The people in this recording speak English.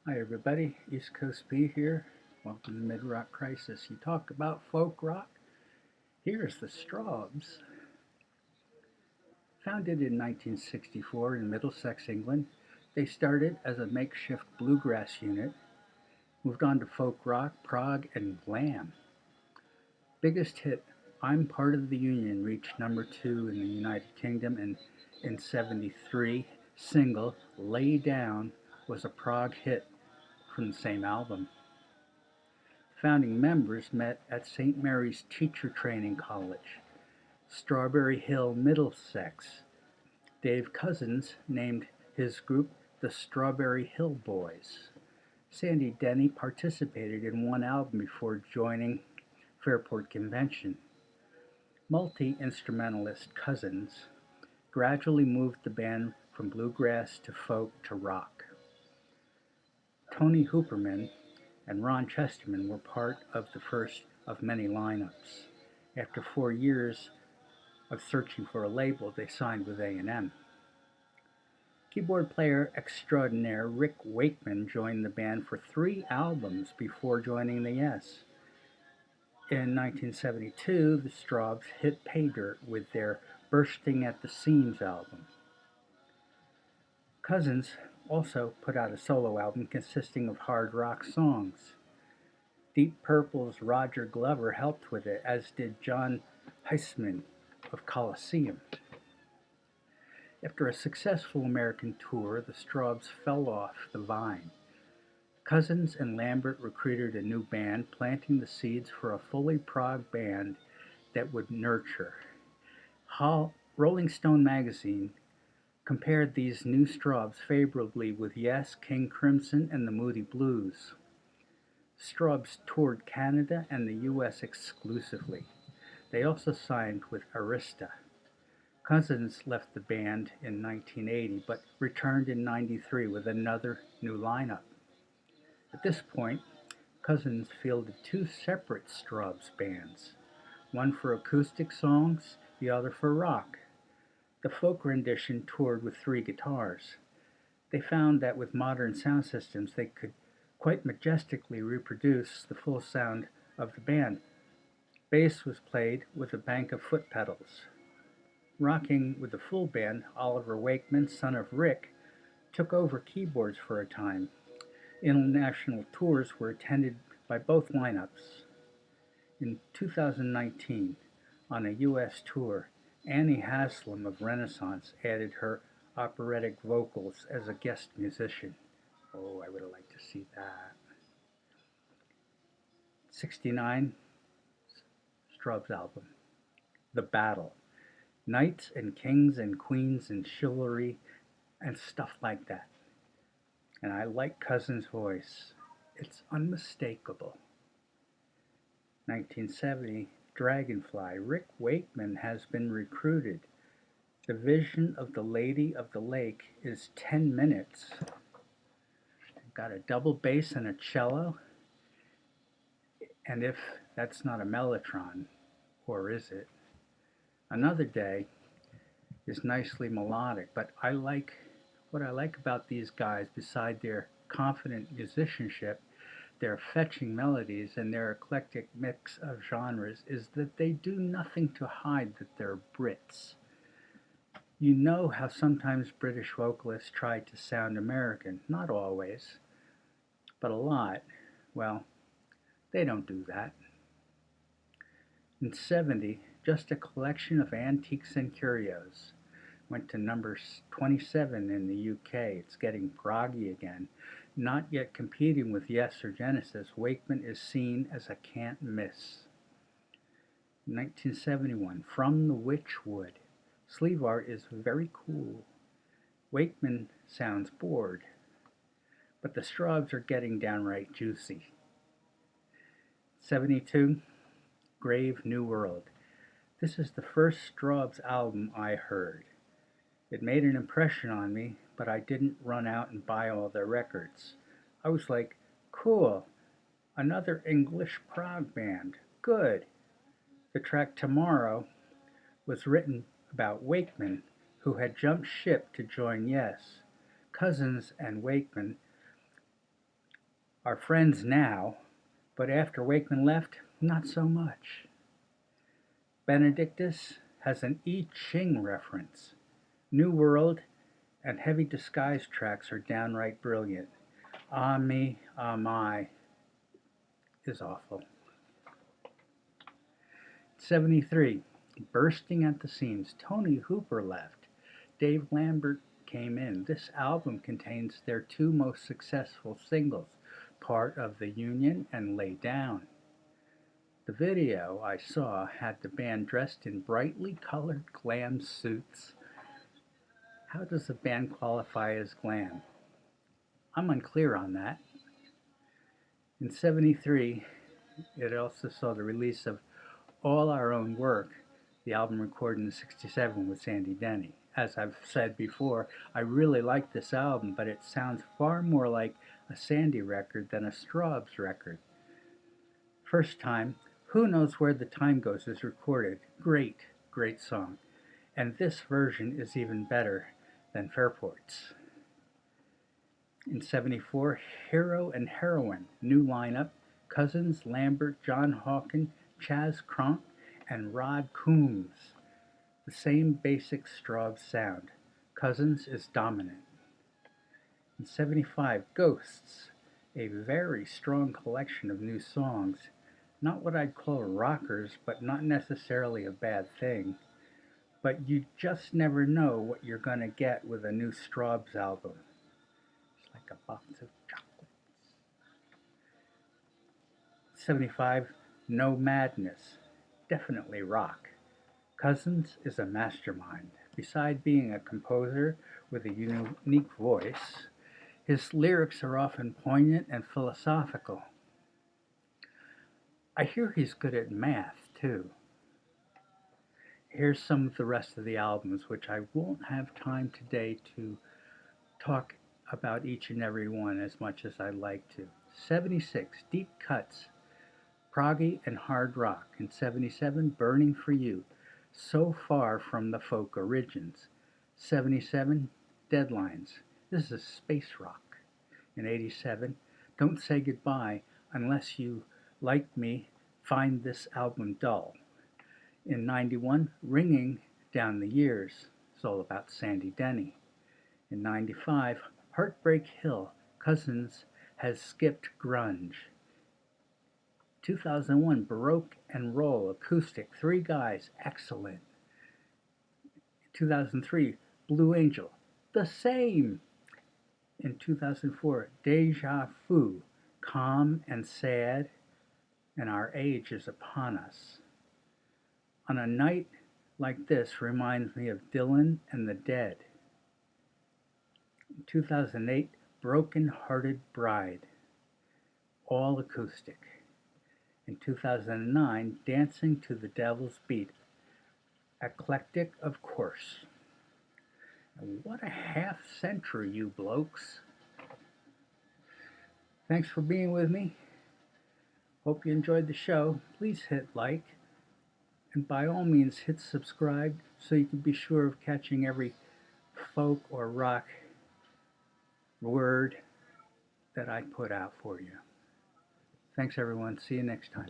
Hi everybody, East Coast B here. Welcome to Mid-Rock Crisis. You talk about folk rock? Here's the Strawbs. Founded in 1964 in Middlesex, England, they started as a makeshift bluegrass unit, moved on to folk rock, prog, and glam. Biggest hit, I'm Part of the Union, reached number 2 in the United Kingdom, and in '73, single Lay Down was a prog hit from the same album. Founding members met at St. Mary's Teacher Training College, Strawberry Hill, Middlesex. Dave Cousins named his group the Strawberry Hill Boys. Sandy Denny participated in one album before joining Fairport Convention. Multi-instrumentalist Cousins gradually moved the band from bluegrass to folk to rock. Tony Hooperman and Ron Chesterman were part of the first of many lineups. After 4 years of searching for a label, they signed with A&M. Keyboard player extraordinaire Rick Wakeman joined the band for 3 albums before joining the Yes. In 1972, the Strawbs hit pay dirt with their Bursting at the Seams album. Cousins also put out a solo album consisting of hard rock songs. Deep Purple's Roger Glover helped with it, as did John Heisman of Colosseum. After a successful American tour, the Strawbs fell off the vine. Cousins and Lambert recruited a new band, planting the seeds for a fully prog band that would nurture. Rolling Stone magazine compared these new Strawbs favorably with Yes, King Crimson, and the Moody Blues. Strawbs toured Canada and the U.S. exclusively. They also signed with Arista. Cousins left the band in 1980 but returned in '93 with another new lineup. At this point, Cousins fielded 2 separate Strawbs bands, one for acoustic songs, the other for rock. The folk rendition toured with 3 guitars. They found that with modern sound systems they could quite majestically reproduce the full sound of the band. Bass was played with a bank of foot pedals. Rocking with the full band, Oliver Wakeman, son of Rick, took over keyboards for a time. International tours were attended by both lineups. In 2019, on a U.S. tour, Annie Haslam of Renaissance added her operatic vocals as a guest musician. Oh, I would have liked to see that. '69 Strawbs album, The Battle. Knights and kings and queens and chivalry and stuff like that. And I like Cousins' voice. It's unmistakable. 1970 Dragonfly. Rick Wakeman has been recruited. The vision of the Lady of the Lake is 10 minutes. Got a double bass and a cello. And if that's not a mellotron, or is it? Another Day is nicely melodic, but what I like about these guys, beside their confident musicianship, their fetching melodies, and their eclectic mix of genres, is that they do nothing to hide that they're Brits. You know how sometimes British vocalists try to sound American, not always, but a lot. Well, they don't do that. In '70, Just a Collection of Antiques and Curios went to number 27 in the UK. It's getting proggy again. Not yet competing with Yes or Genesis, Wakeman is seen as a can't miss. 1971, From the Witchwood. Sleeve art is very cool. Wakeman sounds bored, but the Strawbs are getting downright juicy. '72, Grave New World. This is the first Strawbs album I heard. It made an impression on me, but I didn't run out and buy all their records. I was like, cool, another English prog band, good. The track Tomorrow was written about Wakeman, who had jumped ship to join Yes. Cousins and Wakeman are friends now, but after Wakeman left, not so much. Benedictus has an I Ching reference. New World and Heavy Disguise tracks are downright brilliant. Ah Me, Ah My is awful. 73. Bursting at the seams. Tony Hooper left. Dave Lambert came in. This album contains their two most successful singles, Part of the Union and Lay Down. The video I saw had the band dressed in brightly colored glam suits. How does a band qualify as glam? I'm unclear on that. In 73, it also saw the release of All Our Own Work, the album recorded in 67 with Sandy Denny. As I've said before, I really like this album, but it sounds far more like a Sandy record than a Strawbs record. First Time, Who Knows Where the Time Goes is recorded. Great, great song. And this version is even better than Fairport's. In 74, Hero and Heroine, new lineup, Cousins, Lambert, John Hawken, Chaz Cronk, and Rod Coombs. The same basic Strawbs sound. Cousins is dominant. In 75, Ghosts, a very strong collection of new songs. Not what I'd call rockers, but not necessarily a bad thing. But you just never know what you're going to get with a new Strawbs album. It's like a box of chocolates. 75, No Madness, definitely rock. Cousins is a mastermind. Besides being a composer with a unique voice, his lyrics are often poignant and philosophical. I hear he's good at math, too. Here's some of the rest of the albums, which I won't have time today to talk about each and every one as much as I'd like to. 76, Deep Cuts, proggy and hard rock. In 77, Burning for You, so far from the folk origins. 77, Deadlines, this is space rock. In 87, Don't Say Goodbye Unless You Like Me, Find This Album Dull. In 91, Ringing Down the Years, it's all about Sandy Denny. In 95, Heartbreak Hill, Cousins Has Skipped Grunge. 2001, Baroque and Roll, acoustic, three guys, excellent. 2003, Blue Angel, the same. In 2004, Deja Vu, calm and sad, and our age is upon us. On a night like this reminds me of Dylan and the Dead. In 2008, Broken Hearted Bride, all acoustic. In 2009, Dancing to the Devil's Beat, eclectic of course. And what a half century, you blokes. Thanks for being with me. Hope you enjoyed the show. Please hit like, and by all means hit subscribe so you can be sure of catching every folk or rock word that I put out for you. Thanks everyone. See you next time.